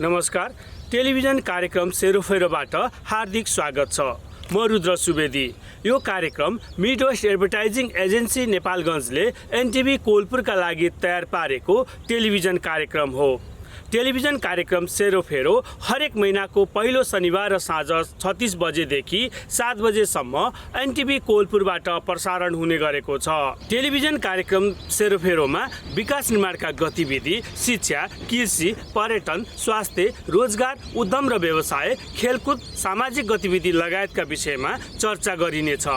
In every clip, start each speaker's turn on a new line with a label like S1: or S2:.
S1: नमस्कार। टेलिभिजन कार्यक्रम सेरोफेरोबाट हार्दिक स्वागत छ। म रुद्र सुवेदी। यो कार्यक्रम मिडवेस्ट एडभर्टाइजिङ एजेन्सी नेपालगञ्जले एनटिभी कोलपुरका लागि तयार पारेको टेलिभिजन कार्यक्रम हो। टेलिभिजन कार्यक्रम सेरोफेरो हरेक महिनाको पहिलो शनिबार र साँझ 36 बजेदेखि 7 बजेसम्म एनटिभी कोलपुरबाट प्रसारण हुने गरेको छ। टेलिभिजन कार्यक्रम सेरोफेरोमा विकास निर्माणका गतिविधि, शिक्षा, कृषि, पर्यटन, स्वास्थ्य, रोजगार, उद्यम र व्यवसाय, खेलकुद, सामाजिक गतिविधि लगायतका विषयमा चर्चा गरिनेछ।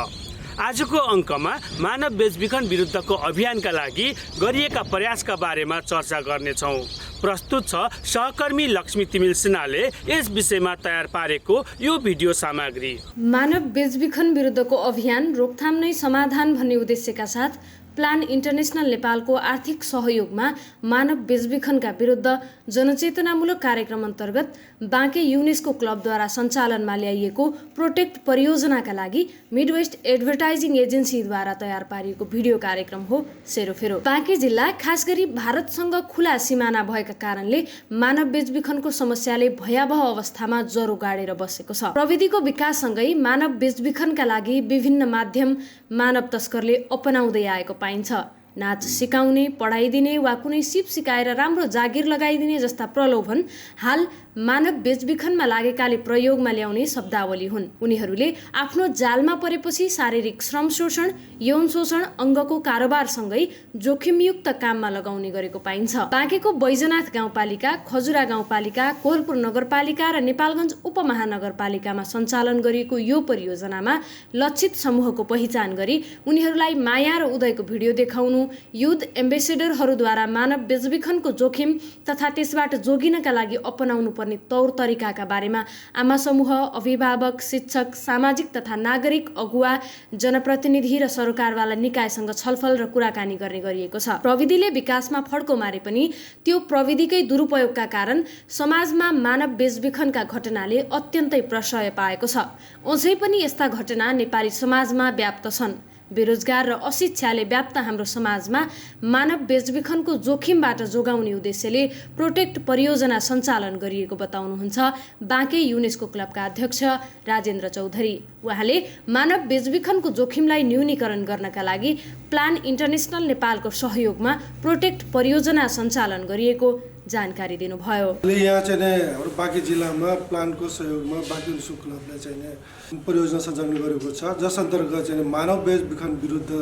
S1: आजको अङ्कमा मानव बेचबिखन विरुद्धको अभियानका लागि गरिएका प्रयासका बारेमा चर्चा गर्नेछौँ। प्रस्तुत छ सहकर्मी लक्ष्मी तिमिल सिन्हाले यस विषयमा तयार पारेको यो भिडियो सामग्री।
S2: मानव बेचबिखन विरुद्धको अभियान रोकथाम नै समाधान भन्ने उद्देश्यका साथ प्लान इन्टरनेसनल नेपालको आर्थिक सहयोगमा मानव बेचबिखनका विरुद्ध जनचेतनामूलक कार्यक्रम अन्तर्गत बाँके युनेस्को क्लबद्वारा सञ्चालनमा ल्याइएको प्रोटेक्ट परियोजनाका लागि मिडवेस्ट एडभर्टाइजिङ एजेन्सीद्वारा तयार पारिएको भिडियो कार्यक्रम हो सेरोफेरो। बाँके जिल्ला खास गरी भारतसँग खुला सिमाना भएका कारणले मानव बेचबिखनको समस्याले भयावह अवस्थामा जरो गाडेर बसेको छ। प्रविधिको विकाससँगै मानव बेचबिखनका लागि विभिन्न माध्यम मानव तस्करले अपनाउँदै आएको पाइन्छ। नाच सिकाउने, पढाइदिने वा कुनै सिप सिकाएर राम्रो जागिर लगाइदिने जस्ता प्रलोभन हाल मानव बेचबिखनमा लागेकाले प्रयोगमा ल्याउने शब्दावली हुन्। उनीहरूले आफ्नो जालमा परेपछि शारीरिक श्रम शोषण, यौन शोषण, अङ्गको कारोबारसँगै जोखिमयुक्त काममा लगाउने गरेको पाइन्छ। बाँकेको बैजनाथ गाउँपालिका, खजुरा गाउँपालिका, कोलपुर नगरपालिका र नेपालगञ्ज उपमहानगरपालिकामा सञ्चालन गरिएको यो परियोजनामा लक्षित समूहको पहिचान गरी उनीहरूलाई माया र उदयको भिडियो देखाउनु, युथ एम्बेसेडरहरूद्वारा मानव बेचबिखनको जोखिम तथा त्यसबाट जोगिनका लागि अपनाउनु पर्ने तौर तरिकाका बारेमा आमा समूह, अभिभावक, शिक्षक, सामाजिक तथा नागरिक अगुवा, जनप्रतिनिधि र सरकारवाला निकायसँग छलफल र कुराकानी गर्ने गरिएको छ। प्रविधिले विकासमा फड्को मारे पनि त्यो प्रविधिकै दुरुपयोगका कारण समाजमा मानव बेचबिखनका घटनाले अत्यन्तै प्रशय पाएको छ। अझै पनि यस्ता घटना नेपाली समाजमा व्याप्त छन्। बेरोजगार र अशिक्षाले व्याप्त हाम्रो समाजमा मानव बेचबिखनको जोखिमबाट जोगाउने उद्देश्यले प्रोटेक्ट परियोजना सञ्चालन गरिएको बताउनुहुन्छ बाँके युनेस्को क्लबका अध्यक्ष राजेन्द्र चौधरी। उहाँले मानव बेचबिखनको जोखिमलाई न्यूनीकरण गर्नका लागि प्लान इन्टरनेसनल नेपालको सहयोगमा प्रोटेक्ट परियोजना सञ्चालन गरिएको जानकारी दिनुभयो।
S3: यहाँ चाहिँ हाम्रो बाँके जिल्लामा प्लानको सहयोगमा बाँके युनेस्को क्लबले चाहिँ परियोजना सञ्चालन गरेको छ, जस अन्तर्गत चाहिँ मानव बेचबिखन विरुद्ध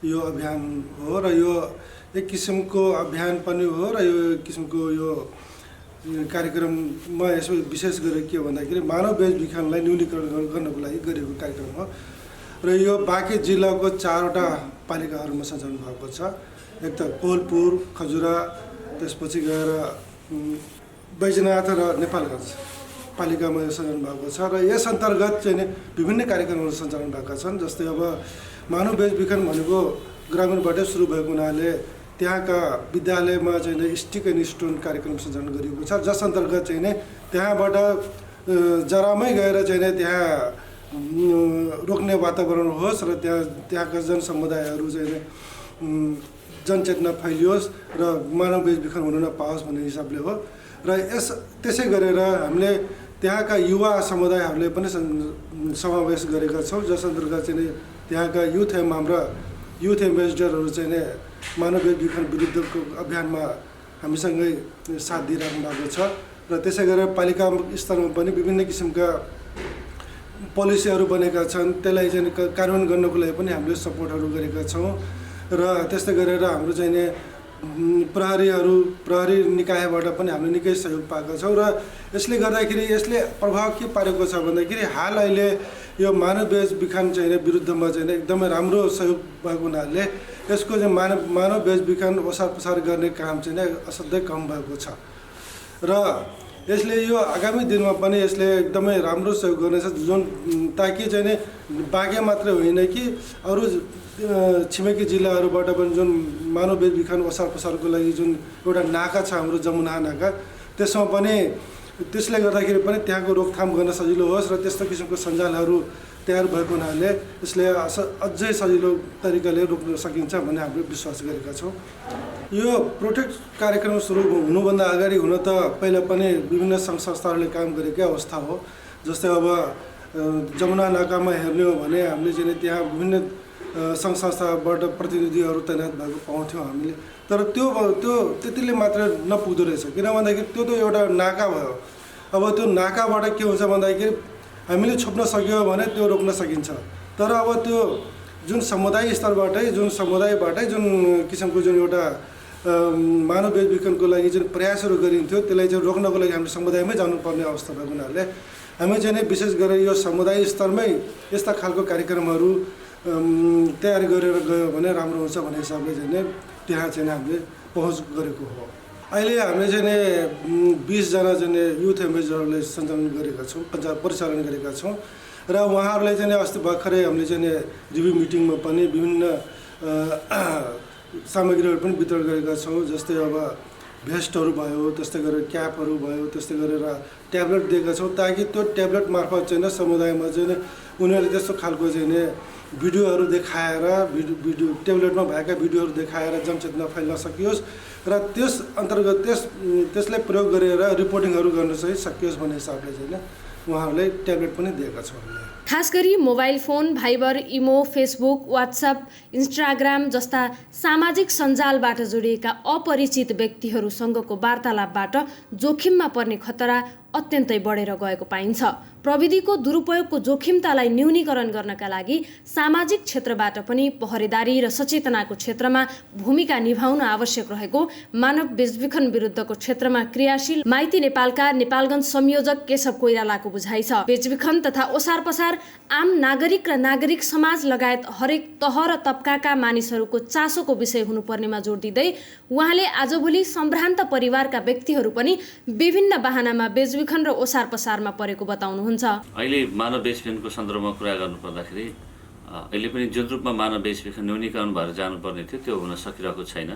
S3: यो अभियान हो र यो एक किसिमको अभियान पनि हो र यो एक किसिमको यो कार्यक्रममा यसो विशेष गरेर के भन्दाखेरि मानव बेचबिखनलाई न्यूनीकरण गर्नको लागि गरिएको कार्यक्रम हो र यो बाँके जिल्लाको 4वटा पालिकाहरूमा सञ्चालन भएको छ। एक त कोलपुर, खजुरा, त्यसपछि गएर बैजनाथ र नेपालगञ्ज पालिकामा सञ्चालन भएको छ र यस अन्तर्गत चाहिँ विभिन्न कार्यक्रमहरू सञ्चालन भएका छन्। जस्तै अब मानव बेचबिखन भनेको ग्रामीणबाटै सुरु भएको हुनाले त्यहाँका विद्यालयमा चाहिँ स्टिक एन्ड स्टोन कार्यक्रम सञ्चालन गरिएको छ, जस अन्तर्गत चाहिँ त्यहाँबाट जरामै गएर चाहिँ त्यहाँ रोक्ने वातावरण होस् र त्यहाँका जनसमुदायहरू चाहिँ जनचेतना फैलियोस् र मानव बेचबिखन हुन नपाओस् भन्ने हिसाबले हो। र त्यसै गरेर हामीले त्यहाँका युवा समुदायहरूले पनि समावेश गरेका छौँ, जस अन्तर्गत चाहिँ त्यहाँका हाम्रा युथ एम्बेसेडरहरू चाहिँ मानव बेचबिखन विरुद्धको अभियानमा हामीसँगै साथ दिइराख्नु भएको छ र त्यसै गरेर पालिका स्तरमा पनि विभिन्न किसिमका पोलिसीहरू बनेका छन्, त्यसलाई चाहिँ कार्यान्वयन गर्नको लागि पनि हामीले सपोर्टहरू गरेका छौँ र त्यस्तै गरेर हाम्रो चाहिँ प्रहरी निकायबाट पनि हामीले निकै सहयोग पाएका छौँ र यसले गर्दाखेरि यसले प्रभाव के पारेको छ भन्दाखेरि हाल अहिले यो मानव बेचबिखन चाहिँ विरुद्धमा चाहिँ एकदमै राम्रो सहयोग भएको हुनाले यसको चाहिँ मानव बेचबिखन ओसार पसार गर्ने काम चाहिँ असाध्यै कम भएको छ र यसले यो आगामी दिनमा पनि यसले एकदमै राम्रो सहयोग गर्नेछ, जुन ताकि चाहिँ बाँके मात्रै होइन कि अरू छिमेकी जिल्लाहरूबाट पनि जुन मानव बेचबिखन ओसार पसारको लागि जुन एउटा नाका छ हाम्रो जमुना नाका, त्यसमा पनि त्यसले गर्दाखेरि पनि त्यहाँको रोकथाम गर्न सजिलो होस् र त्यस्तो किसिमको सञ्जालहरू तयार भएको हुनाले यसले अझै सजिलो तरिकाले रोक्न सकिन्छ भन्ने हामीले विश्वास गरेका छौँ। यो प्रोटेक्ट कार्यक्रम सुरु हुनुभन्दा अगाडि हुन त पहिला पनि विभिन्न सङ्घ संस्थाहरूले काम गरेकै अवस्था हो। जस्तै अब जमुना नाकामा हेर्ने हो भने हामीले चाहिँ त्यहाँ विभिन्न सङ्घ संस्थाबाट प्रतिनिधिहरू तैनात भएको पाउँथ्यौँ हामीले। तर त्यो त्यतिले मात्र नपुग्दो रहेछ, किन भन्दाखेरि त्यो त एउटा नाका भयो। अब त्यो नाकाबाट के हुन्छ भन्दाखेरि हामीले छोप्न सक्यो भने त्यो रोक्न सकिन्छ। तर अब त्यो जुन समुदाय स्तरबाटै जुन किसिमको जुन एउटा मानव बेचबिखनको लागि जुन प्रयासहरू गरिन्थ्यो त्यसलाई चाहिँ रोक्नको लागि हामीले समुदायमै जानुपर्ने अवस्था भएको हुनाले हामी चाहिँ विशेष गरेर यो समुदाय स्तरमै यस्ता खालको कार्यक्रमहरू तयार गरेर गयो भने राम्रो हुन्छ भन्ने हिसाबले चाहिँ त्यहाँ चाहिँ हामीले पहुँच गरेको हो। अहिले हामीले चाहिँ 20 जना चाहिँ युथ एम्बेसडरले सञ्चालन गरेका छौँ, परिचालन गरेका छौँ र उहाँहरूले चाहिँ अस्ति भर्खरै हामीले चाहिँ रिभ्यू मिटिङमा पनि विभिन्न सामग्रीहरू पनि वितरण गरेका छौँ। जस्तै अब भेस्टहरू भयो, त्यस्तै गरेर क्यापहरू भयो, त्यस्तै गरेर ट्याब्लेट दिएका छौँ ताकि त्यो ट्याब्लेट मार्फत चाहिँ समुदायमा चाहिँ उनीहरूले त्यस्तो खालको चाहिँ भिडियोहरू देखाएर भिडियो ट्याब्लेटमा भएका भिडियोहरू देखाएर जनचेतना फैल्न सकियोस् र त्यस अन्तर्गत त्यसलाई प्रयोग गरेर रिपोर्टिङहरू गर्न चाहिँ सकियोस् भन्ने हिसाबले चाहिँ उहाँहरूले ट्याब्लेट पनि दिएका छौँ।
S2: खास गरी मोबाइल फोन, भाइबर, इमो, फेसबुक, वाट्सएप, इन्स्टाग्राम जस्ता सामाजिक सञ्जालबाट जोडिएका अपरिचित व्यक्तिहरूसँगको वार्तालापबाट जोखिममा पर्ने खतरा अत्यन्तै बढेर गएको पाइन्छ। प्रविधिको दुरुपयोगको जोखिमतालाई न्यूनीकरण गर्नका लागि सामाजिक क्षेत्रबाट पनि पहरेदारी र सचेतनाको क्षेत्रमा भूमिका निभाउन आवश्यक रहेको मानव बेचबिखन विरुद्धको क्षेत्रमा क्रियाशील माइती नेपालका नेपालगञ्ज संयोजक केशव कोइरालाको बुझाइ छ। बेचबिखन तथा ओसार पसार आम नागरिक र नागरिक समाज लगायत हरेक तह र तबकाका मानिसहरूको चासोको विषय हुनुपर्नेमा जोड दिँदै उहाँले आजभोलि सम्भ्रान्त परिवारका व्यक्तिहरू पनि विभिन्न बाहनामा बेचबिखन र ओसार पसारमा परेको बताउनुहुन्छ।
S4: अहिले मानव बेचबिखनको सन्दर्भमा कुरा गर्नुपर्दाखेरि अहिले पनि जुन रूपमा मानव बेचबिखन न्यूनीकरण भएर जानुपर्ने थियो त्यो हुन सकिरहेको छैन।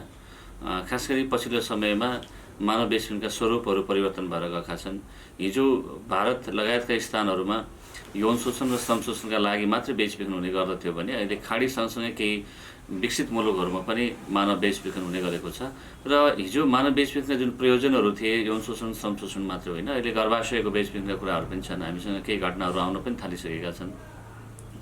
S4: खास गरी पछिल्लो समयमा मानव बेचबिखनका स्वरूपहरू परिवर्तन भएर गएका छन्। हिजो भारत लगायतका स्थानहरूमा यौन शोषण र श्रम शोषणका लागि मात्रै बेचबिखन हुने गर्दथ्यो भने अहिले खाडी सँगसँगै केही विकसित मुलुकहरूमा पनि मानव बेचबिखन हुने गरेको छ। र हिजो मानव बेचबिखनका जुन प्रयोजनहरू थिए यौन शोषण श्रम शोषण मात्र होइन, अहिले गर्भाशयको बेचबिखनका कुराहरू पनि छन्। हामीसँग केही घटनाहरू आउन पनि थालिसकेका छन्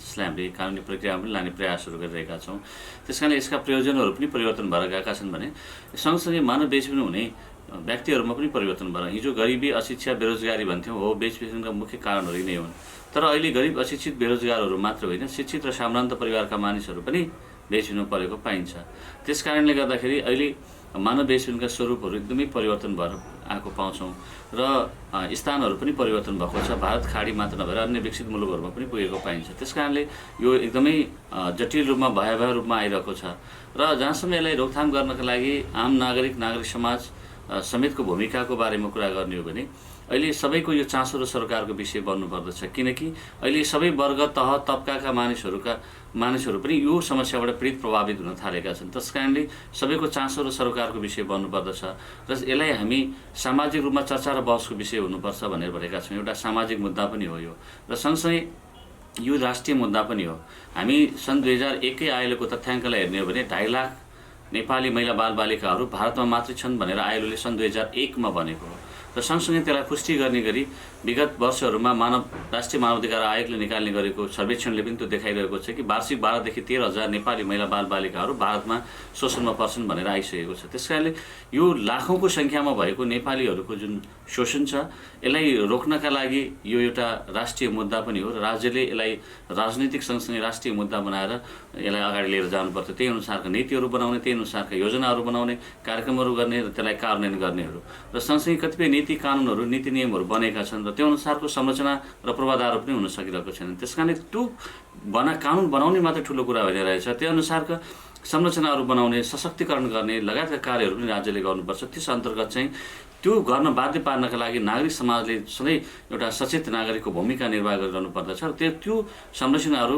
S4: जसलाई हामीले कानुनी प्रक्रियामा पनि लाने प्रयासहरू गरिरहेका छौँ। त्यस कारण यसका प्रयोजनहरू पनि परिवर्तन भएर गएका छन् भने सँगसँगै मानव बेचबिखन हुने व्यक्तिहरूमा पनि परिवर्तन भएर हिजो गरिबी, अशिक्षा, बेरोजगारी भन्थ्यौँ हो बेचबिखनका मुख्य कारणहरू नै हुन्। तर अहिले गरिब, अशिक्षित, बेरोजगारहरू मात्र होइन, शिक्षित र साम्रान्त परिवारका मानिसहरू पनि बेचबिखन परेको पाइन्छ। त्यस कारणले गर्दाखेरि अहिले मानव बेचबिखनका स्वरूपहरू एकदमै परिवर्तन भएर आएको पाउँछौँ र स्थानहरू पनि परिवर्तन भएको छ। भारत खाडी मात्र नभएर अन्य विकसित मुलुकहरूमा पनि पुगेको पाइन्छ। त्यस कारणले यो एकदमै जटिल रूपमा भयावह रूपमा आइरहेको छ र जहाँसम्म यसलाई रोकथाम गर्नका लागि आम नागरिक समाज समेतको भूमिकाको बारेमा कुरा गर्ने हो भने अहिले सबैको यो चासो र सरकारको विषय बन्नुपर्दछ, किनकि अहिले सबै वर्ग, तह, तबकाका मानिसहरू पनि यो समस्याबाट पीडित प्रभावित हुन थालेका छन्। त्यस कारणले सबैको चासो र सरकारको विषय बन्नुपर्दछ र यसलाई हामी सामाजिक रूपमा चर्चा र बहसको विषय हुनुपर्छ भनेर भनेका छौँ। एउटा सामाजिक मुद्दा पनि हो यो र सँगसँगै यो राष्ट्रिय मुद्दा पनि हो। हामी सन् 2001 आयोगको तथ्याङ्कलाई हेर्ने हो भने 2.5 लाख नेपाली महिला बालबालिकाहरू भारतमा मात्रै छन् भनेर आयोगले सन् 2001 मा भनेको हो र सँगसँगै त्यसलाई पुष्टि गर्ने गरी विगत वर्षहरूमा राष्ट्रिय मानवाधिकार आयोगले निकाल्ने गरेको सर्वेक्षणले पनि त्यो देखाइरहेको छ कि वार्षिक 12 देखि 13,000 नेपाली महिला बालबालिकाहरू भारतमा शोषणमा पर्छन् भनेर आइसकेको छ। त्यस कारणले यो लाखौँको सङ्ख्यामा भएको नेपालीहरूको जुन शोषण छ यसलाई रोक्नका लागि यो एउटा राष्ट्रिय मुद्दा पनि हो र राज्यले यसलाई राजनीतिक सँगसँगै राष्ट्रिय मुद्दा बनाएर यसलाई अगाडि लिएर जानुपर्छ। त्यही अनुसारका नीतिहरू बनाउने, त्यही अनुसारका योजनाहरू बनाउने, कार्यक्रमहरू गर्ने र त्यसलाई कार्यान्वयन गर्नेहरू र सँगसँगै कतिपय नीति कानुनहरू, नीति नियमहरू बनेका छन् र त्यो अनुसारको संरचना र पूर्वाधारहरू पनि हुन सकिरहेको छैन। त्यस कारणले त्यो कानुन बनाउने मात्रै ठुलो कुरा होइन रहेछ, त्यो अनुसारका संरचनाहरू बनाउने, सशक्तिकरण गर्ने लगायतका कार्यहरू पनि राज्यले गर्नुपर्छ। त्यस अन्तर्गत चाहिँ त्यो गर्न बाध्य पार्नका लागि नागरिक समाजले सधैँ एउटा सचेत नागरिकको भूमिका निर्वाह गरिरहनु पर्दछ र त्यो संरचनाहरू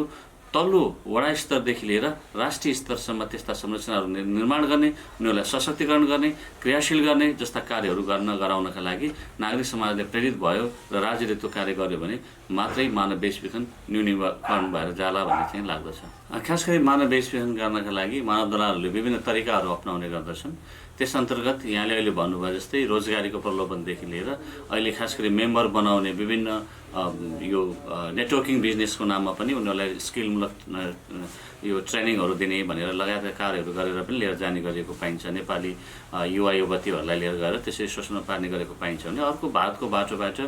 S4: तल्लो वडा स्तरदेखि लिएर राष्ट्रिय स्तरसम्म त्यस्ता संरचनाहरू निर्माण गर्ने, उनीहरूलाई सशक्तिकरण गर्ने, क्रियाशील गर्ने जस्ता कार्यहरू गराउनका लागि नागरिक समाजले प्रेरित भयो र राज्यले त्यो कार्य गर्यो भने मात्रै मानव बेचबिखन न्यूनीकरण भएर जाला भन्ने चाहिँ लाग्दछ। खास गरी मानव बेचबिखन गर्नका लागि मानव दलालहरूले विभिन्न तरिकाहरू अपनाउने गर्दछन्। त्यस अन्तर्गत यहाँले अहिले भन्नुभयो जस्तै रोजगारीको प्रलोभनदेखि लिएर अहिले खास गरी मेम्बर बनाउने विभिन्न यो नेटवर्किङ बिजनेसको नाममा पनि उनीहरूलाई स्किलमूलक यो ट्रेनिङहरू दिने भनेर लगायतका कार्यहरू गरेर पनि लिएर जाने गरेको पाइन्छ। नेपाली युवा युवतीहरूलाई लिएर गएर त्यसरी शोषण पार्ने गरेको पाइन्छ भने अर्को भारतको बाटोबाट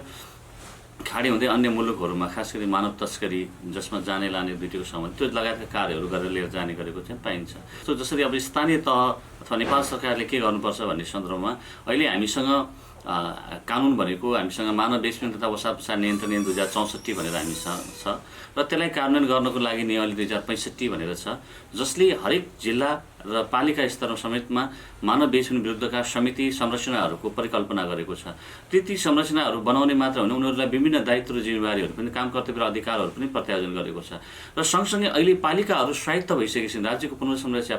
S4: खाडी हुँदै अन्य मुलुकहरूमा खास गरी मानव तस्करी जसमा जाने लाने दुईटैको सम्बन्ध त्यो लगायतका कार्यहरू गरेर लिएर जाने गरेको चाहिँ पाइन्छ। सो जसरी अब स्थानीय तह अथवा नेपाल सरकारले के गर्नुपर्छ भन्ने सन्दर्भमा अहिले हामीसँग कानुन भनेको हामीसँग मानव बेचबिखन तथा वसापसार नियन्त्रण ऐन 2064 भनेर हामीसँग छ र त्यसलाई कार्यान्वयन गर्नको लागि नियमावली 2065 भनेर छ, जसले हरेक जिल्ला र पालिका स्तरमा समेतमा मानव बेचबिखन विरुद्धका समिति संरचनाहरूको परिकल्पना गरेको छ। ती संरचनाहरू बनाउने मात्र होइन, उनीहरूलाई विभिन्न दायित्व र जिम्मेवारीहरू पनि, काम कर्तव्य र अधिकारहरू पनि प्रत्यायोजन गरेको छ। र सँगसँगै अहिले पालिकाहरू स्वायत्त भइसकेपछि राज्यको पुनर्संरचना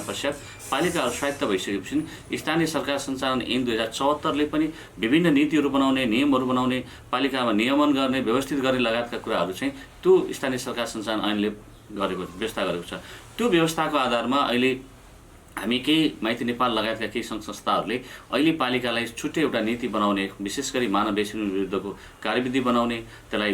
S4: पश्चात पालिकाहरू स्वायत्त भइसकेपछि स्थानीय सरकार सञ्चालन ऐन 2074ले पनि विभिन्न नीतिहरू बनाउने, नियमहरू बनाउने, पालिकामा नियमन गर्ने, व्यवस्थित गर्ने लगायतका कुराहरू चाहिँ त्यो स्थानीय सरकार सञ्चालन ऐनले व्यवस्था गरेको छ। त्यो व्यवस्थाको आधारमा अहिले हामी केही माइती नेपाल लगायतका केही सङ्घ संस्थाहरूले अहिले पालिकालाई छुट्टै एउटा नीति बनाउने, विशेष गरी मानव बेचबिखन विरुद्धको कार्यविधि बनाउने, त्यसलाई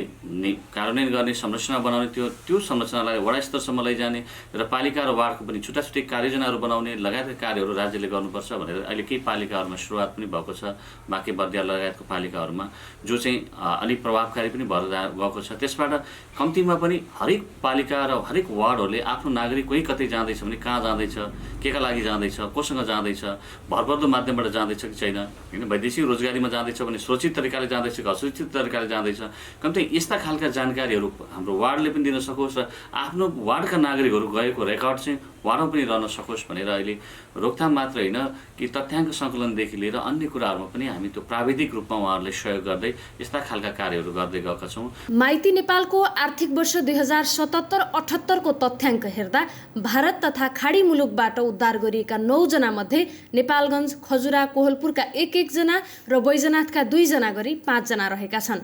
S4: कार्यान्वयन गर्ने संरचना बनाउने, त्यो संरचनालाई वडा स्तरसम्म लैजाने र पालिका र वार्डको पनि छुट्टा छुट्टै कार्ययोजनाहरू बनाउने लगायतका कार्यहरू राज्यले गर्नुपर्छ भनेर अहिले केही पालिकाहरूमा सुरुवात पनि भएको छ। बाँके बर्दिया लगायतको पालिकाहरूमा जो चाहिँ अलिक प्रभावकारी पनि भएर गएको छ। त्यसबाट कम्तीमा पनि हरेक पालिका र हरेक वार्डहरूले आफ्नो नागरिक कोही कतै जाँदैछ भने कहाँ जाँदैछ, केका लागि जाँदैछ, कोसँग जाँदैछ, भरपर्दो माध्यमबाट जाँदैछ कि छैन, होइन, वैदेशिक रोजगारीमा जाँदैछ भने सुरक्षित तरिकाले जाँदैछ कि असुरक्षित तरिकाले जाँदैछ, कम्ती यस्ता खालका जानकारीहरू हाम्रो वार्डले पनि दिन सकोस् र आफ्नो वार्डका नागरिकहरू गएको रेकर्ड चाहिँ वार्डमा पनि रहन सकोस् भनेर अहिले रोकथाम मात्र होइन कि तथ्याङ्क सङ्कलनदेखि लिएर अन्य कुराहरूमा पनि हामी त्यो प्राविधिक रूपमा उहाँहरूलाई सहयोग गर्दै यस्ता खालका कार्यहरू गर्दै गएका छौँ।
S2: माइती नेपालको आर्थिक वर्ष 2077-78 को तथ्याङ्क हेर्दा भारत तथा खाडी मुलुकबाट उद्धार गरिएका 9 जना मध्ये नेपालगञ्ज, खजुरा, कोहलपुरका 1-1 जना र बैजनाथका 2 जना गरी 5 जना रहेका छन्।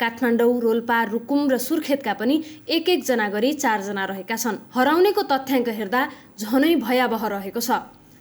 S2: काठमाडौँ, रोल्पा, रुकुम र सुर्खेतका पनि 1-1 जना गरी 4 जना रहेका छन्। हराउनेको तथ्याङ्क हेर्दा झनै भयावह रहेको छ।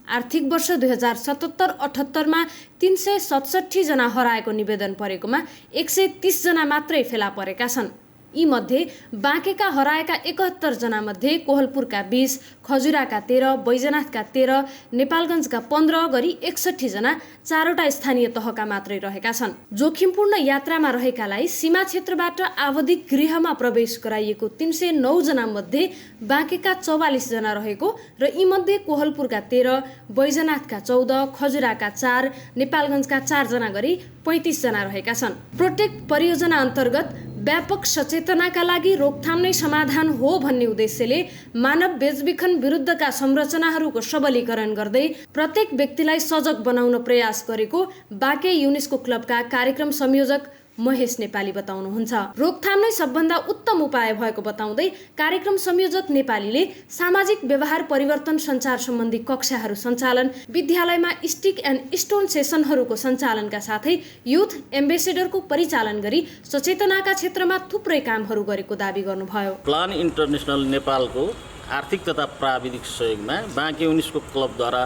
S2: आर्थिक वर्ष 2077-78 मा 367 जना हराएको निवेदन परेकोमा 130 जना मात्रै फेला परेका छन्। यी मध्ये बाँकेका हराएका 71 जना मध्ये कोहलपुरका 20, खजुराका 13, बैजनाथका 13, नेपालगञ्जका 15 गरी 61 जना 4वटा स्थानीय तहका मात्रै रहेका छन्। जोखिमपूर्ण यात्रामा रहेकालाई सीमा क्षेत्रबाट आवधिक गृहमा प्रवेश गराइएको 309 जना मध्ये बाँकेका 44 जना रहेको र यी मध्ये कोहलपुरका 13, बैजनाथका 14, खजुराका 4, नेपालगञ्जका 4 जना गरी 35 जना रहेका छन्। प्रोटेक्ट परियोजना अन्तर्गत व्यापक सचेतनाका लागि रोकथाम नै समाधान हो भन्ने उद्देश्यले मानव बेचबिखन विरुद्धका संरचनाहरूको सबलीकरण गर्दै प्रत्येक व्यक्तिलाई सजग बनाउन प्रयास गरेको बाँके युनेस्को क्लबका कार्यक्रम संयोजक महेश नेपाली बताउनुहुन्छ। रोकथाम नै सबभन्दा उत्तम उपाय भएको बताउँदै कार्यक्रम संयोजक नेपालीले सामाजिक व्यवहार परिवर्तन सञ्चार सम्बन्धी कक्षाहरू सञ्चालन, विद्यालयमा स्टिक एन्ड स्टोन सेसनहरूको सञ्चालनका साथै युथ एम्बेसेडरको परिचालन गरी सचेतनाका क्षेत्रमा थुप्रै कामहरू गरेको दावी गर्नुभयो।
S5: प्लान इन्टरनेसनल नेपालको आर्थिक तथा प्राविधिक सहयोगमा बाँके युनेस्को क्लबद्वारा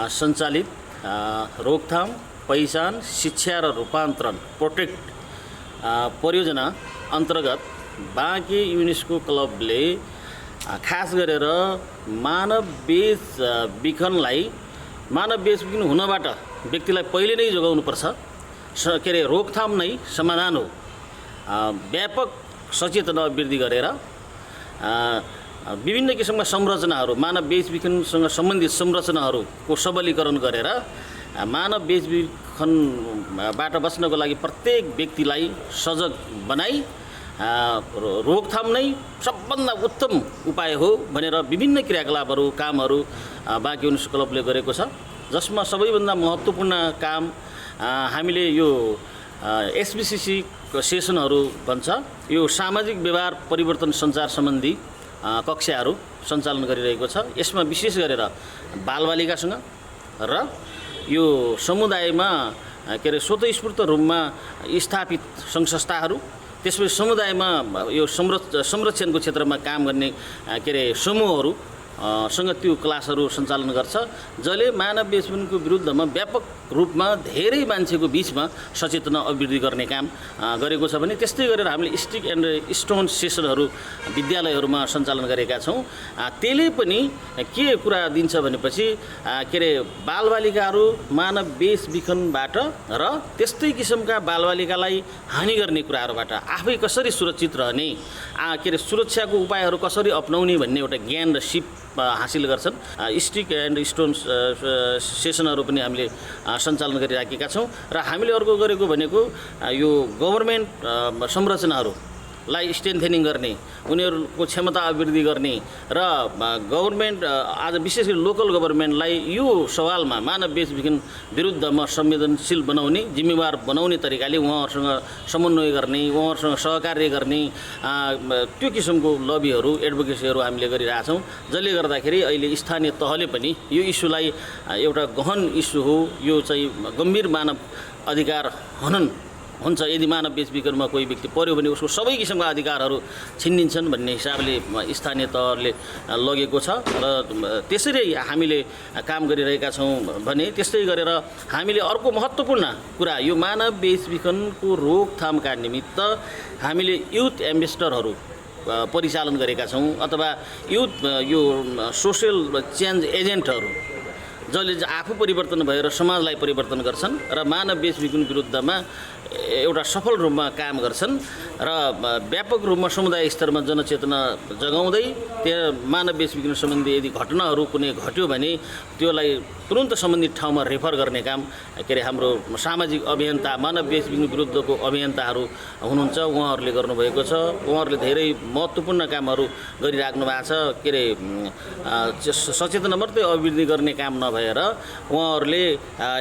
S5: सञ्चालित रोकथाम, पहिचान, शिक्षा र रूपान्तरण प्रोटेक्ट परियोजना अन्तर्गत बाँके युनेस्को क्लबले खास गरेर मानव बेचबिखन हुनबाट व्यक्तिलाई पहिले नै जोगाउनुपर्छ, के अरे रोकथाम नै समाधान हो। व्यापक सचेतना वृद्धि गरेर विभिन्न किसिमका संरचनाहरू, मानव बेचबिखनसँग सम्बन्धित संरचनाहरूको सबलीकरण गरेर मानव बेचबिखनबाट बच्नको लागि प्रत्येक व्यक्तिलाई सजग बनाई रोकथाम नै सबभन्दा उत्तम उपाय हो भनेर विभिन्न क्रियाकलापहरू, कामहरू बाँके युनेस्को क्लबले गरेको छ। जसमा सबैभन्दा महत्त्वपूर्ण काम हामीले यो एसबिसिसी सेसनहरू भन्छ यो सामाजिक व्यवहार परिवर्तन सञ्चार सम्बन्धी कक्षाहरू सञ्चालन गरिरहेको छ। यसमा विशेष गरेर बालबालिकासँग र यो समुदायमा के अरे स्वतःस्फूर्त रूपमा स्थापित सङ्घ संस्थाहरू, त्यसपछि समुदायमा यो संरक्षणको क्षेत्रमा काम गर्ने के अरे समूहहरू सँग त्यो क्लासहरू सञ्चालन गर्छ, जसले मानव बेचबिखनको विरुद्धमा व्यापक रूपमा धेरै मान्छेको बिचमा सचेतना अभिवृद्धि गर्ने काम गरेको छ भने त्यस्तै गरेर हामीले स्टिक एन्ड स्टोन सेसनहरू विद्यालयहरूमा सञ्चालन गरेका छौँ। त्यसले पनि के कुरा दिन्छ भनेपछि के अरे बालबालिकाहरू मानव बेचबिखनबाट र त्यस्तै किसिमका बालबालिकालाई हानि गर्ने कुराहरूबाट आफै कसरी सुरक्षित रहने, के अरे सुरक्षाको उपायहरू कसरी अपनाउने भन्ने एउटा ज्ञान र सिप हासिल गर्छन्। स्टिक एन्ड स्टोन सेसनहरू पनि हामीले सञ्चालन गरिराखेका छौँ र हामीले अर्को गरेको भनेको यो गभर्मेन्ट संरचनाहरूलाई स्ट्रेन्थेनिङ गर्ने, उनीहरूको क्षमता अभिवृद्धि गर्ने र गभर्मेन्ट आज विशेष गरी लोकल गभर्मेन्टलाई यो सवालमा मानव बेचबिखन विरुद्धमा संवेदनशील बनाउने, जिम्मेवार बनाउने तरिकाले उहाँहरूसँग समन्वय गर्ने, उहाँहरूसँग सहकार्य गर्ने त्यो किसिमको लबीहरू एडभोकेसीहरू हामीले गरिरहेछौँ, जसले गर्दाखेरि अहिले स्थानीय तहले पनि यो इस्युलाई एउटा गहन इस्यु हो, यो चाहिँ गम्भीर मानव अधिकार हनन हुन्छ। यदि मानव बेचबिखनमा कोही व्यक्ति पर्यो भने उसको सबै किसिमका अधिकारहरू छिन्निन्छन् भन्ने हिसाबले स्थानीय तहले लगेको छ र त्यसरी हामीले काम गरिरहेका छौँ भने त्यस्तै गरेर हामीले अर्को महत्त्वपूर्ण कुरा यो मानव बेचबिखनको रोकथामका निमित्त हामीले युथ एम्बेसडरहरू परिचालन गरेका छौँ अथवा युथ यो सोसियल चेन्ज एजेन्टहरू जसले आफू परिवर्तन भएर समाजलाई परिवर्तन गर्छन् र मानव बेचबिखन विरुद्धमा एउटा सफल रूपमा काम गर्छन् र व्यापक रूपमा समुदाय स्तरमा जनचेतना जगाउँदै त्यहाँ मानव बेचबिखन सम्बन्धी यदि घटनाहरू कुनै घट्यो भने त्यसलाई तुरन्त सम्बन्धित ठाउँमा रेफर गर्ने काम के अरे हाम्रो सामाजिक अभियन्ता मानव बेचबिखन विरुद्धको अभियन्ताहरू हुनुहुन्छ, उहाँहरूले गर्नुभएको छ। उहाँहरूले धेरै महत्त्वपूर्ण कामहरू गरिराख्नु भएको छ। के अरे सचेतना मात्रै अभिवृद्धि गर्ने काम नभएर उहाँहरूले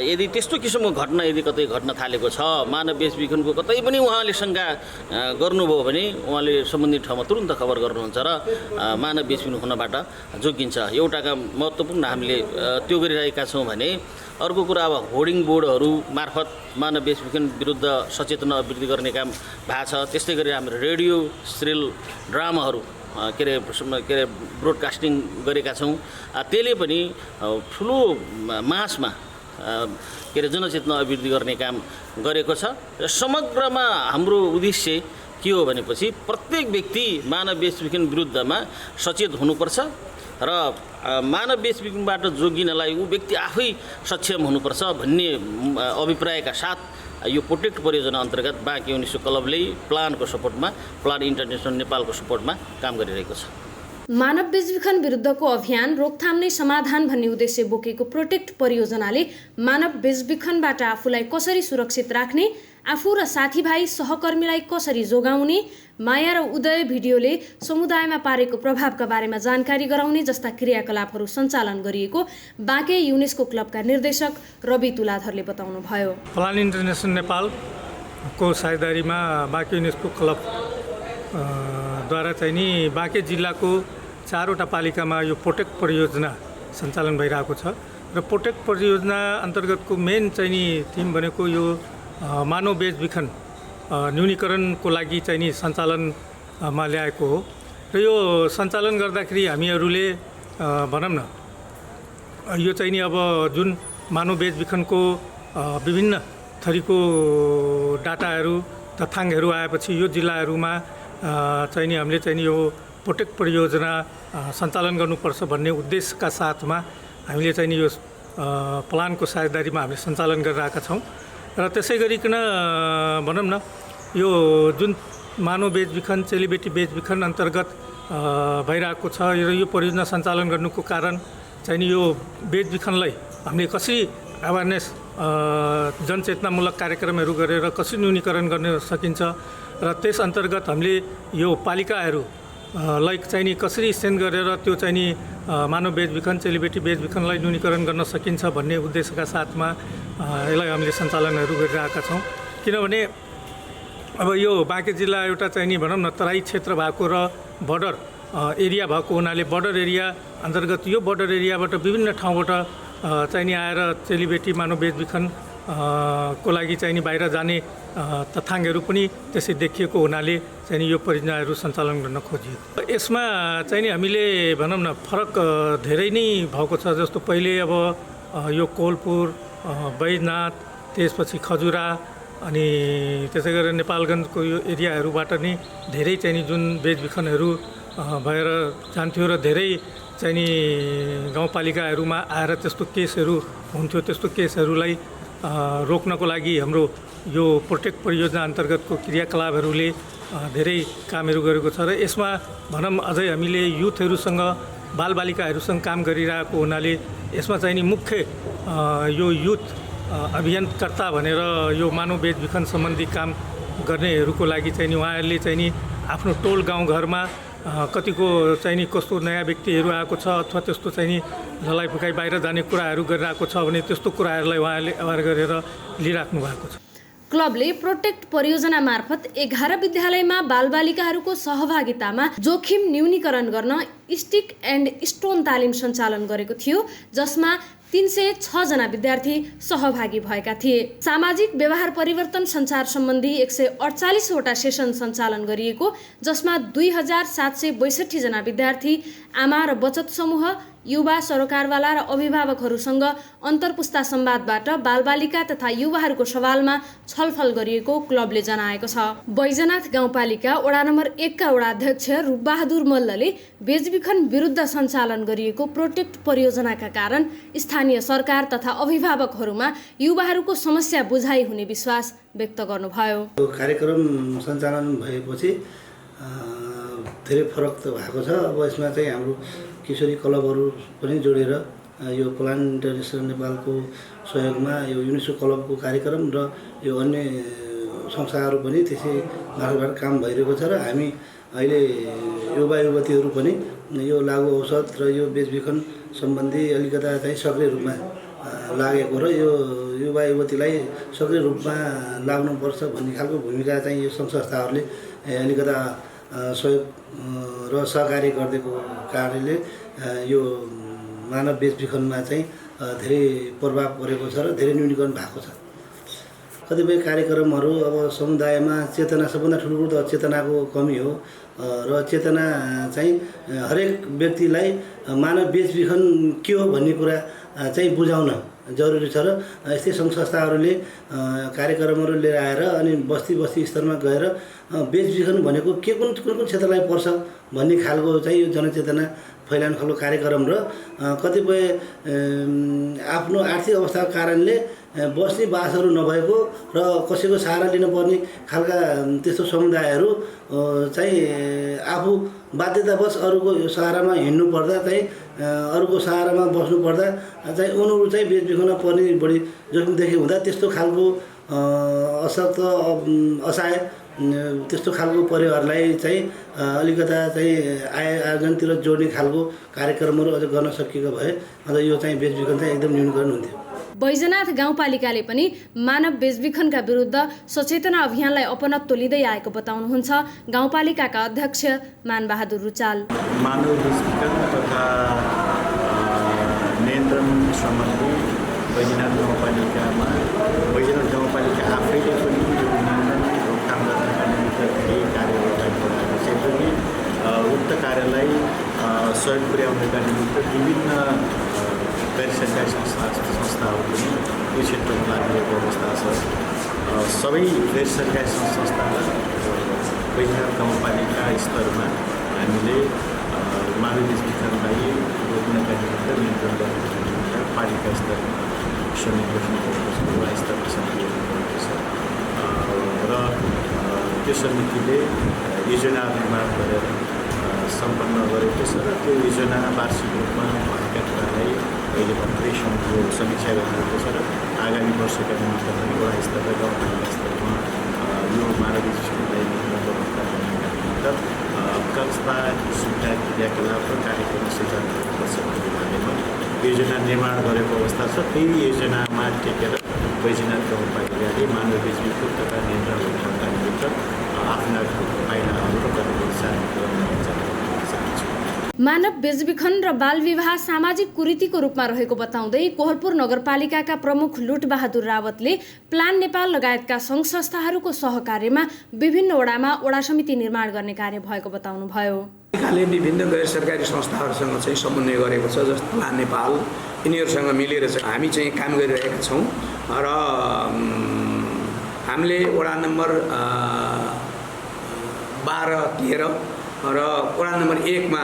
S5: यदि त्यस्तो किसिमको घटना यदि कतै घट्न थालेको छ, मानव बेचबिखनको कतै पनि उहाँले शङ्का गर्नुभयो भने उहाँले सम्बन्धित ठाउँमा तुरन्त खबर गर्नुहुन्छ र मानव बेचबिखन हुनबाट जोगिन्छ। एउटा काम महत्त्वपूर्ण हामीले त्यो गरिरहेका छौँ भने अर्को कुरा अब होर्डिङ बोर्डहरू मार्फत मानव बेचबिखन विरुद्ध सचेतना अभिवृद्धि गर्ने काम भएको छ। त्यस्तै गरी हामीले रेडियो सिरियल ड्रामाहरू के अरे ब्रोडकास्टिङ गरेका छौँ। त्यसले पनि ठुलो मासमा के अरे जनचेतना अभिवृद्धि गर्ने काम गरेको छ। र समग्रमा हाम्रो उद्देश्य के हो भनेपछि प्रत्येक व्यक्ति मानव बेचबिखन विरुद्धमा सचेत हुनुपर्छ र मानव बेचबिखनबाट जोगिनलाई ऊ व्यक्ति आफै सक्षम हुनुपर्छ भन्ने अभिप्रायका साथ यो प्रोटेक्ट परियोजना अन्तर्गत बाँकी युनेस्को क्लबले प्लानको सपोर्टमा प्लान इन्टरनेसनल नेपालको सपोर्टमा काम गरिरहेको छ।
S2: मानव बेचबिखन विरुद्धको अभियान रोकथाम नै समाधान भन्ने उद्देश्य बोकेको प्रोटेक्ट परियोजनाले मानव बेचबिखनबाट आफूलाई कसरी सुरक्षित राख्ने, आफू र साथीभाइ सहकर्मीलाई कसरी जोगाउने, माया र उदय भिडियोले समुदायमा पारेको प्रभावका बारेमा जानकारी गराउने जस्ता क्रियाकलापहरू सञ्चालन गरिएको बाँके युनेस्को क्लबका निर्देशक रवि तुलाधरले बताउनुभयो।
S6: प्लान इन्टरनेसनल नेपालको साझेदारीमा बाँके युनेस्को क्लब द्वारा चाहिँ नि बाँके जिल्लाको 4वटा पालिकामा यो प्रोटेक्ट परियोजना सञ्चालन भइरहेको छ र प्रोटेक्ट परियोजना अन्तर्गतको मेन चाहिँ नि थिम भनेको यो मानव बेचबिखन न्यूनीकरणको लागि चाहिँ नि सञ्चालनमा ल्याएको हो र यो सञ्चालन गर्दाखेरि हामीहरूले भनौँ न यो चाहिँ नि अब जुन मानव बेचबिखनको विभिन्न थरीको डाटाहरू तथ्याङ्कहरू आएपछि यो जिल्लाहरूमा चाहिँ नि हामीले चाहिँ नि यो प्रोटेक्ट परियोजना सञ्चालन गर्नुपर्छ भन्ने उद्देश्यका साथमा हामीले चाहिँ नि यो प्लानको साझेदारीमा हामीले सञ्चालन गरिरहेका छौँ र त्यसै गरिकन भनौँ न यो जुन मानव बेचबिखन चेलीबेटी बेचबिखन अन्तर्गत भइरहेको छ र यो परियोजना सञ्चालन गर्नुको कारण चाहिँ नि यो बेचबिखनलाई हामीले कसरी अवेरनेस जनचेतनामूलक कार्यक्रमहरू गरेर कसरी न्यूनीकरण गर्न सकिन्छ र त्यस अन्तर्गत हामीले यो पालिकाहरूलाई चाहिँ नि कसरी स्ट्रेन्थ गरेर त्यो चाहिँ नि मानव बेचबिखन चेलीबेटी बेचबिखनलाई न्यूनीकरण गर्न सकिन्छ भन्ने उद्देश्यका साथमा यसलाई हामीले सञ्चालनहरू गरिरहेका छौँ। किनभने अब यो बाँके जिल्ला एउटा चाहिँ नि भनौँ न तराई क्षेत्र भएको र बर्डर एरिया भएको हुनाले बर्डर एरिया अन्तर्गत यो बर्डर एरियाबाट विभिन्न ठाउँबाट चाहिँ नि आएर चेलीबेटी मानव बेचबिखन को लागि चाहिँ नि बाहिर जाने तथ्याङ्कहरू पनि त्यसै देखिएको हुनाले चाहिँ नि यो परियोजनाहरू सञ्चालन गर्न खोजियो। यसमा चाहिँ नि हामीले भनौँ न फरक धेरै नै भएको छ। जस्तो पहिले अब यो कोलपुर, बैजनाथ, त्यसपछि खजुरा अनि त्यसै गरेर नेपालगञ्जको यो एरियाहरूबाट नै धेरै चाहिँ नि जुन बेचबिखनहरू भएर जान्थ्यो र धेरै चाहिँ नि गाउँपालिकाहरूमा आएर त्यस्तो केसहरू हुन्थ्यो। त्यस्तो केसहरूलाई रोक्नको लागि हाम्रो यो प्रोटेक्ट परियोजना अन्तर्गतको क्रियाकलापहरूले धेरै कामहरू गरेको छ र यसमा भनौँ अझै हामीले युथहरूसँग बालबालिकाहरूसँग काम गरिरहेको हुनाले यसमा चाहिँ नि मुख्य यो युथ अभियानकर्ता भनेर यो मानव बेचबिखन सम्बन्धी काम गर्नेहरूको लागि चाहिँ नि उहाँहरूले चाहिँ नि आफ्नो टोल गाउँघरमा कतिको चाहिँ नि कस्तो नयाँ व्यक्तिहरू आएको छ अथवा त्यस्तो चाहिँ नि झलाइ फुकाइ बाहिर जाने कुराहरू गरिरहेको छ भने त्यस्तो कुराहरूलाई उहाँहरूले अवेर गरेर लिइराख्नु भएको छ।
S2: क्लबले प्रोटेक्ट परियोजना मार्फत 11 विद्यालयमा बालबालिकाहरूको सहभागितामा जोखिम न्यूनीकरण गर्न स्टिक एन्ड स्टोन तालिम सञ्चालन गरेको थियो, जसमा 306 जना विद्यार्थी सहभागी भएका थिए। सामाजिक व्यवहार परिवर्तन सञ्चार सम्बन्धी 148 वटा सेसन सञ्चालन गरिएको, जसमा 2762 जना विद्यार्थी, आमा र बचत समूह, युवा, सरकारवाला र अभिभावकहरूसँग अन्तर्पुस्ता संवादबाट बालबालिका तथा युवाहरूको सवालमा छलफल गरिएको क्लबले जनाएको छ। बैजनाथ गाउँपालिका वडा नम्बर 1 का वडाध्यक्ष रूपबहादुर मल्लले बेचबिखन विरुद्ध सञ्चालन गरिएको प्रोटेक्ट परियोजनाका कारण स्थानीय सरकार तथा अभिभावकहरूमा युवाहरूको समस्या बुझाइ हुने विश्वास व्यक्त गर्नुभयो।
S7: कार्यक्रम सञ्चालन भएपछि धेरै फरक त भएको छ। अब यसमा चाहिँ हाम्रो किशोरी क्लबहरू पनि जोडेर यो प्लान इन्टरनेसनल नेपालको सहयोगमा यो युनेस्को क्लबको कार्यक्रम र यो अन्य संस्थाहरू पनि त्यसै मार्फत काम भइरहेको छ र हामी अहिले युवा युवतीहरू पनि यो लागु औषध र यो बेचबिखन सम्बन्धी अलिकता चाहिँ सक्रिय रूपमा लागेको र यो युवा युवतीलाई सक्रिय रूपमा लाग्नुपर्छ भन्ने खालको भूमिका चाहिँ यो सङ्घ संस्थाहरूले अलिकता सहयोग र सहकारी गरिदिएको कारणले यो मानव बेचबिखनमा चाहिँ धेरै प्रभाव परेको छ र धेरै न्यूनीकरण भएको छ। कतिपय कार्यक्रमहरू अब समुदायमा चेतना, सबभन्दा ठुलो कुरो त चेतनाको कमी हो र चेतना चाहिँ हरेक व्यक्तिलाई मानव बेचबिखन के हो भन्ने कुरा चाहिँ बुझाउन जरुरी छ र यस्तै सङ्घ संस्थाहरूले कार्यक्रमहरू लिएर आएर अनि बस्ती बस्ती स्तरमा गएर बेचबिखन भनेको के कुन क्षेत्रलाई पर्छ भन्ने खालको चाहिँ यो जनचेतना फैलाउने खालको कार्यक्रम र कतिपय आफ्नो आर्थिक अवस्थाको कारणले बस्ने बासहरू नभएको र कसैको सहारा लिनुपर्ने खालका त्यस्तो समुदायहरू चाहिँ आफू बाध्यतावश अरूको सहारामा हिँड्नु पर्दा चाहिँ अरूको सहारामा बस्नु पर्दा चाहिँ उनीहरू चाहिँ बेचबिखनमा पर्ने बढी जोखिम देखेको हुँदा त्यस्तो खालको अशक्त असहाय त्यस्तो खालको परिवारलाई चाहिँ अलिकता चाहिँ आय आर्जनतिर जोड्ने खालको कार्यक्रमहरू अझ गर्न सकिएको भए अझ यो चाहिँ बेचबिखन चाहिँ एकदम न्यूनीकरण हुन्थ्यो।
S2: बैजनाथ गाउँपालिकाले पनि मानव बेचबिखनका विरुद्ध सचेतना अभियानलाई अपनत्व लिँदै आएको बताउनुहुन्छ गाउँपालिकाका अध्यक्ष मानबहादुर रुचाल।
S8: मानव बेचबिखन तथा नियन्त्रण सम्बन्धी बैजनाथ गाउँपालिकामा बैजनाथ गाउँपालिका आफैले पनि नियन्त्रण रोकथाम गर्नका निमित्त केही कार्यवाही गरेको छ पनि उक्त कार्यलाई सहयोग पुर्याउनका निमित्त विभिन्न गैर सरकारी संस्थाहरू पनि यो क्षेत्रमा लागिरहेको अवस्था छ। सबै गैर सरकारी संस्थालाई बैजनाथ गाउँपालिका स्तरमा हामीले मानव बेचबिखनलाई रोक्नका निमित्त नियन्त्रण गर्नका निमित्त पालिका स्तरमा समिति गठन गरेको छ, वडा स्तरमा समिति गठन गरेको छ र त्यो समितिले योजना निर्माण गरेर सम्पन्न गरेको छ र त्यो योजना वार्षिक रूपमा भएका कुरालाई अहिले भर्खरै समीक्षा गरिरहेको छ र आगामी वर्षका निमित्त पनि वडा स्तर र गाउँपालिका स्तरमा यो मानव बेचबिखनलाई नियन्त्रण गर्नका निमित्त कस्ता किसिमका क्रियाकलाप र कार्यक्रम सञ्चालन गर्नुपर्छ भन्ने बारेमा योजना निर्माण गरेको अवस्था छ। त्यही योजनामा टेकेर बैजनाथ गाउँपालिकाले मानव बेचबिखन तथा नियन्त्रण रोक्नका निमित्त आफ्ना पाइलाहरू र गरेको
S2: मानव बेचबिखन र बाल विवाह सामाजिक कुरीतिको रूपमा रहेको बताउँदै कोहलपुर नगरपालिकाका प्रमुख लुटबहादुर रावतले प्लान नेपाल लगायतका सङ्घ संस्थाहरूको सहकार्यमा विभिन्न वडामा वडा समिति निर्माण गर्ने कार्य भएको बताउनुभयो।
S9: पालिकाले विभिन्न गैर सरकारी संस्थाहरूसँग चाहिँ समन्वय गरेको छ, जस्तो प्लान नेपाल, यिनीहरूसँग मिलेर चाहिँ हामी चाहिँ काम गरिरहेका छौँ र हामीले वडा नम्बर 12-13 र वडा नम्बर 1 मा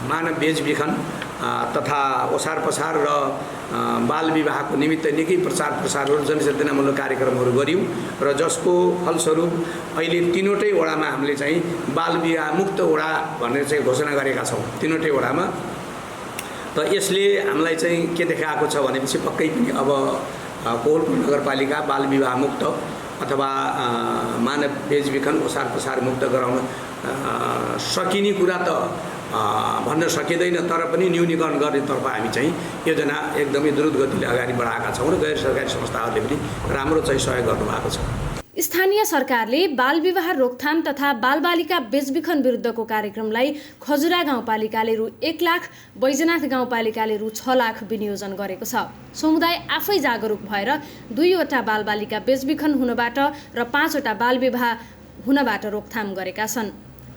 S9: मानव बेचबिखन तथा ओसार पसार र बाल विवाहको निमित्त निकै प्रचार प्रसारहरू जनचेतनामूलक कार्यक्रमहरू गऱ्यौँ र जसको फलस्वरूप अहिले 3वटै वडामा हामीले चाहिँ बाल विवाह मुक्त वडा भनेर चाहिँ घोषणा गरेका छौँ 3वटै वडामा। त यसले हामीलाई चाहिँ के देखाएको छ भनेपछि पक्कै पनि अब कोहलपुर नगरपालिका बाल विवाह मुक्त अथवा मानव बेचबिखन ओसार पसार मुक्त गराउन सकिने कुरा त भन्न सकिँदैन, तर पनि न्यूनीकरण गर्नेतर्फ हामी चाहिँ योजना एकदमै द्रुत गतिले अगाडि बढाएका छौँ र गैर सरकारी संस्थाहरूले पनि राम्रो चाहिँ सहयोग गर्नुभएको छ।
S2: स्थानीय सरकारले बाल विवाह रोकथाम तथा बालबालिका बेचबिखन विरुद्धको कार्यक्रमलाई खजुरा गाउँपालिकाले रु 1 लाख, बैजनाथ गाउँपालिकाले रु 6 लाख विनियोजन गरेको छ। समुदाय आफै जागरुक भएर 2वटा बालबालिका बेचबिखन हुनबाट र 5वटा बाल विवाह हुनबाट रोकथाम गरेका छन्।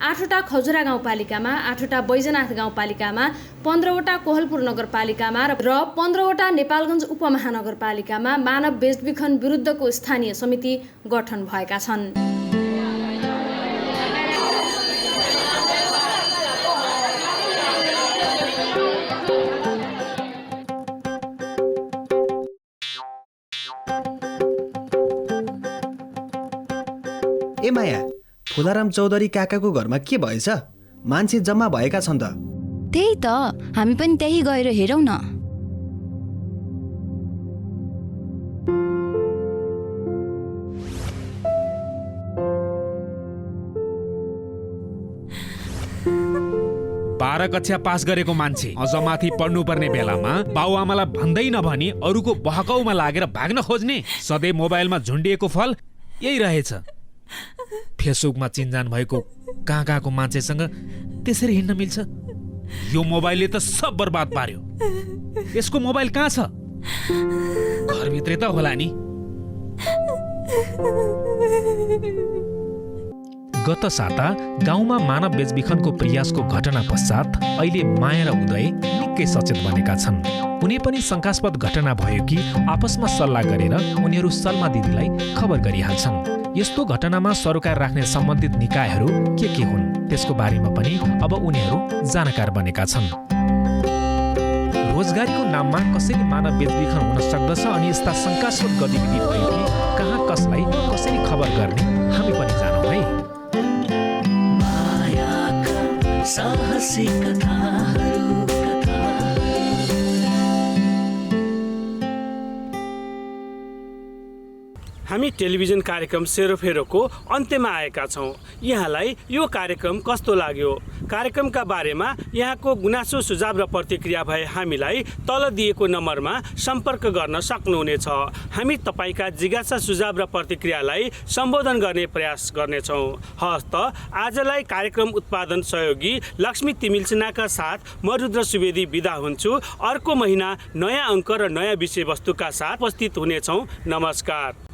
S2: 8वटा खजुरा गाउँपालिकामा, 8वटा बैजनाथ गाउँपालिकामा, 15वटा कोहलपुर नगरपालिकामा र 15वटा नेपालगञ्ज उपमहानगरपालिकामा मानव बेचबिखन विरुद्धको स्थानीय समिति गठन भएका छन्।
S10: ए माया, फुलाराम चौधरी काकाको घरमा के भएछ? मान्छे जम्मा भएका छन् त।
S11: त्यही त, हामी पनि त्यही गएर हेरौँ न।
S12: बाह्र कक्षा पास गरेको मान्छे अझ माथि पढ्नुपर्ने बेलामा बाउआमालाई भन्दै नभनी अरूको बहकाउमा लागेर भाग्न खोज्ने, सधैँ मोबाइलमा झुन्डिएको फल यही रहेछ। फेसबुकमा चिन्जान भएको कहाँको मान्छेसँग त्यसरी हिँड्न मिल्छ? यो मोबाइलले त सब बर्बाद पार्यो। यसको मोबाइल कहाँ छ? घरभित्रै त होला नि। गत साता गाउँमा मानव बेचबिखनको प्रयासको घटना पश्चात अहिले माया र उदय निकै सचेत बनेका छन्। कुनै पनि शङ्कास्पद घटना भयो कि आपसमा सल्लाह गरेर उनीहरू सल्मा दिदीलाई खबर गरिहाल्छन्। यस्तो घटनामा सरोकार राख्ने सम्बन्धित निकायहरू के हुन् त्यसको बारेमा पनि अब उनीहरू जानकार बनेका छन्। रोजगारीको नाममा कसरी मानव बेचबिखन हुन सक्दछ अनि यस्ता शङ्कास्पद गतिविधि भयो कि कहाँ कसलाई कसरी खबर गर्ने हामी पनि जानौँ है।
S1: हामी टेलिभिजन कार्यक्रम सेरोफेरोको अन्त्यमा आएका छौँ। यहाँलाई यो कार्यक्रम कस्तो लाग्यो? कार्यक्रमका बारेमा यहाँको गुनासो सुझाव र प्रतिक्रिया भए हामीलाई तल दिएको नम्बरमा सम्पर्क गर्न सक्नुहुनेछ। हामी तपाईँका जिज्ञासा सुझाव र प्रतिक्रियालाई सम्बोधन गर्ने प्रयास गर्नेछौँ। हस् त, आजलाई कार्यक्रम उत्पादन सहयोगी लक्ष्मी तिमिल सिन्हाका साथ म रुद्र सुवेदी बिदा हुन्छु। अर्को महिना नयाँ अङ्क र नयाँ विषयवस्तुका साथ उपस्थित हुनेछौँ। नमस्कार।